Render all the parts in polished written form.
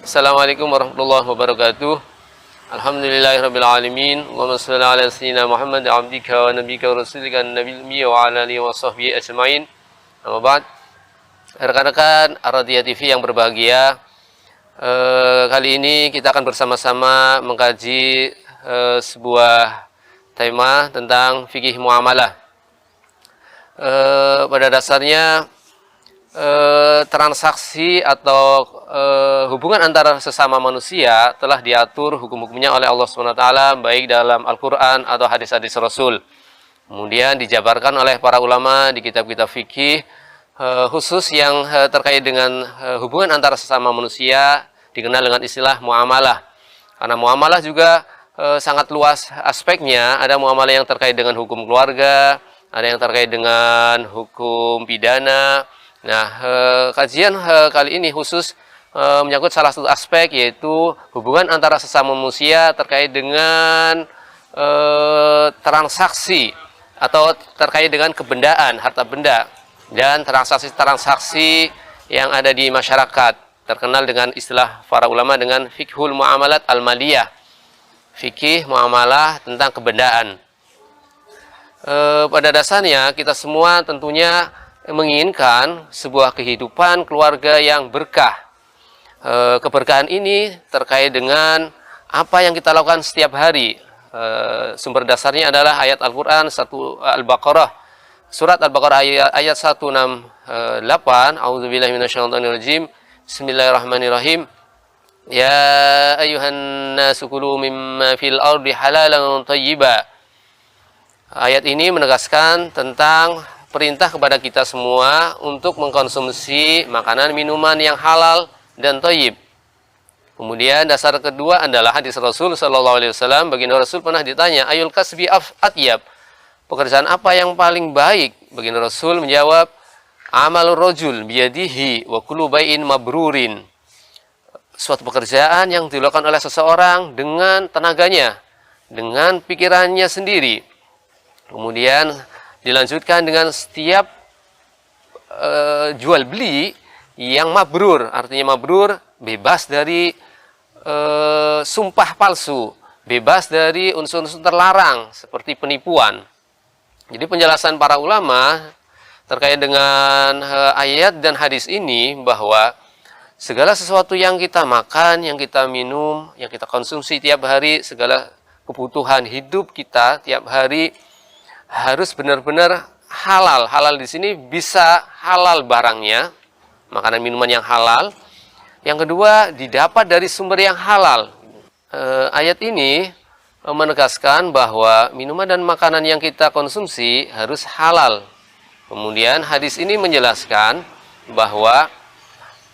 Assalamualaikum warahmatullahi wabarakatuh. Alhamdulillahirabbil alamin. Allahumma shalli ala sayyidina Muhammad abdika wa nabiyyika wa rasulika nabiyil ummi wa ala alihi wa sahbihi ajmain. Amma ba'd. Rekan-rekan Ar-Radiyah TV yang berbahagia, kali ini kita akan bersama-sama mengkaji sebuah tema tentang fikih muamalah. Pada dasarnya transaksi atau hubungan antara sesama manusia telah diatur hukum-hukumnya oleh Allah SWT, baik dalam Al-Quran atau hadis-hadis Rasul. Kemudian dijabarkan oleh para ulama di kitab-kitab fikih, khusus yang terkait dengan hubungan antara sesama manusia dikenal dengan istilah muamalah. Karena muamalah juga sangat luas aspeknya. Ada muamalah yang terkait dengan hukum keluarga, ada yang terkait dengan hukum pidana. Nah, kajian kali ini khusus menyangkut salah satu aspek, yaitu hubungan antara sesama manusia terkait dengan transaksi atau terkait dengan kebendaan, harta benda, dan transaksi-transaksi yang ada di masyarakat, terkenal dengan istilah para ulama dengan fiqhul muamalat al-maliyah, fikih muamalah tentang kebendaan. Pada dasarnya kita semua tentunya menginginkan sebuah kehidupan keluarga yang berkah. Keberkahan ini terkait dengan apa yang kita lakukan setiap hari. Sumber dasarnya adalah ayat Al-Quran Al-Baqarah, surat Al-Baqarah ayat 168. A'udzubillahi minasyaitonirrajim. Bismillahirrahmanirrahim. Ya ayyuhan nasu kulu mimma fil ardi halalan thayyiba. Ayat ini menegaskan tentang perintah kepada kita semua untuk mengkonsumsi makanan minuman yang halal dan thayyib. Kemudian dasar kedua adalah hadis Rasul sallallahu alaihi wasallam. Baginda Rasul pernah ditanya, ayul kasbi atyab, pekerjaan apa yang paling baik? Baginda Rasul menjawab, amalur rajul biyadihi wa kullu bai'in mabrurin. Suatu pekerjaan yang dilakukan oleh seseorang dengan tenaganya, dengan pikirannya sendiri. Kemudian dilanjutkan dengan setiap jual beli yang mabrur. Artinya mabrur, bebas dari sumpah palsu, bebas dari unsur-unsur terlarang seperti penipuan. Jadi penjelasan para ulama terkait dengan ayat dan hadis ini, bahwa segala sesuatu yang kita makan, yang kita minum, yang kita konsumsi tiap hari, segala kebutuhan hidup kita tiap hari harus benar-benar halal. Halal di sini bisa halal barangnya, makanan minuman yang halal. Yang kedua, didapat dari sumber yang halal. Ayat ini menegaskan bahwa minuman dan makanan yang kita konsumsi harus halal. Kemudian hadis ini menjelaskan bahwa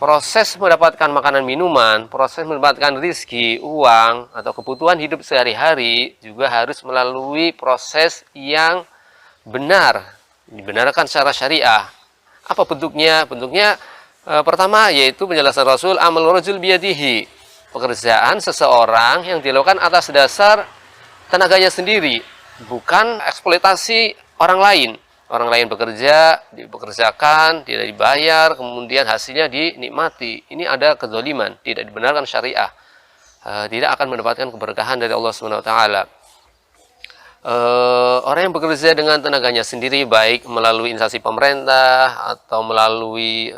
proses mendapatkan makanan minuman, proses mendapatkan rizki, uang, atau kebutuhan hidup sehari-hari juga harus melalui proses yang benar, dibenarkan secara syariah. Apa bentuknya? Bentuknya pertama yaitu penjelasan Rasul, amal rajul biyadihi, pekerjaan seseorang yang dilakukan atas dasar tenaganya sendiri, bukan eksploitasi orang lain. Orang lain bekerja, dipekerjakan, tidak dibayar, kemudian hasilnya dinikmati. Ini ada kezaliman, tidak dibenarkan syariah. Tidak akan mendapatkan keberkahan dari Allah SWT. Orang yang bekerja dengan tenaganya sendiri, baik melalui instansi pemerintah atau melalui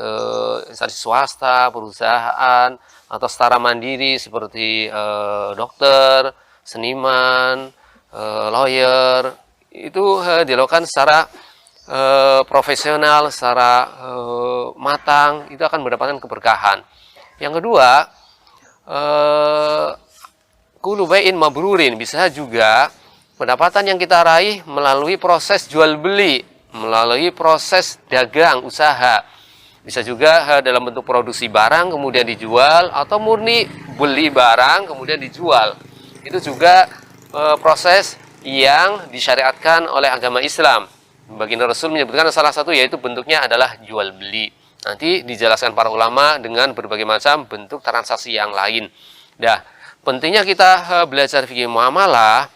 instansi swasta, perusahaan, atau secara mandiri seperti dokter, seniman, lawyer, itu dilakukan secara profesional, secara matang, itu akan mendapatkan keberkahan. Yang kedua, kullu bai'in mabrurin, bisa juga pendapatan yang kita raih melalui proses jual beli, melalui proses dagang, usaha. Bisa juga dalam bentuk produksi barang kemudian dijual, atau murni beli barang kemudian dijual. Itu juga proses yang disyariatkan oleh agama Islam. Baginda Rasul menyebutkan salah satu, yaitu bentuknya adalah jual beli. Nanti dijelaskan para ulama dengan berbagai macam bentuk transaksi yang lain. Nah, pentingnya kita belajar fikih muamalah,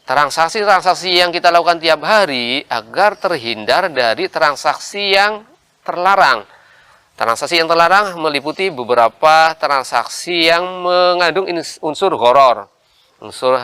transaksi-transaksi yang kita lakukan tiap hari, agar terhindar dari transaksi yang terlarang. Transaksi yang terlarang meliputi beberapa transaksi yang mengandung unsur gharar, unsur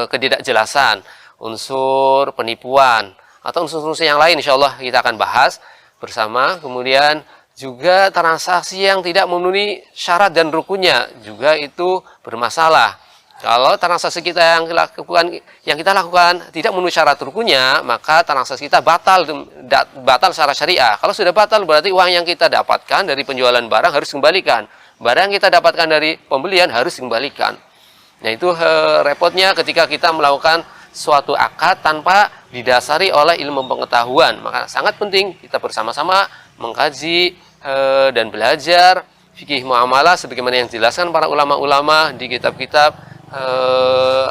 ketidakjelasan, unsur penipuan, atau unsur-unsur yang lain. Insya Allah kita akan bahas bersama. Kemudian juga transaksi yang tidak memenuhi syarat dan rukunnya juga itu bermasalah. Kalau transaksi kita yang kita lakukan tidak memenuhi syarat rukunnya, maka transaksi kita batal secara syariah. Kalau sudah batal, berarti uang yang kita dapatkan dari penjualan barang harus dikembalikan. Barang yang kita dapatkan dari pembelian harus dikembalikan. Nah, itu repotnya ketika kita melakukan suatu akad tanpa didasari oleh ilmu pengetahuan. Maka sangat penting kita bersama-sama mengkaji dan belajar fikih muamalah sebagaimana yang dijelaskan para ulama-ulama di kitab-kitab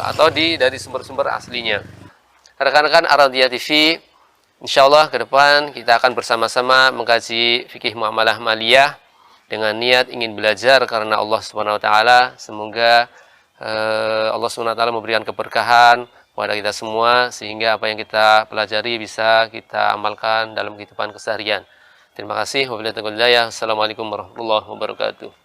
atau dari sumber-sumber aslinya. Rekan-rekan Ar-Radiyah TV, insya Allah ke depan kita akan bersama-sama mengkaji fikih muamalah maliyah dengan niat ingin belajar karena Allah Subhanahu wa taala. Semoga Allah Subhanahu wa taala memberikan keberkahan kepada kita semua sehingga apa yang kita pelajari bisa kita amalkan dalam kehidupan keseharian. Terima kasih. Wabillahi taufiq wal hidayah. Assalamualaikum warahmatullahi wabarakatuh.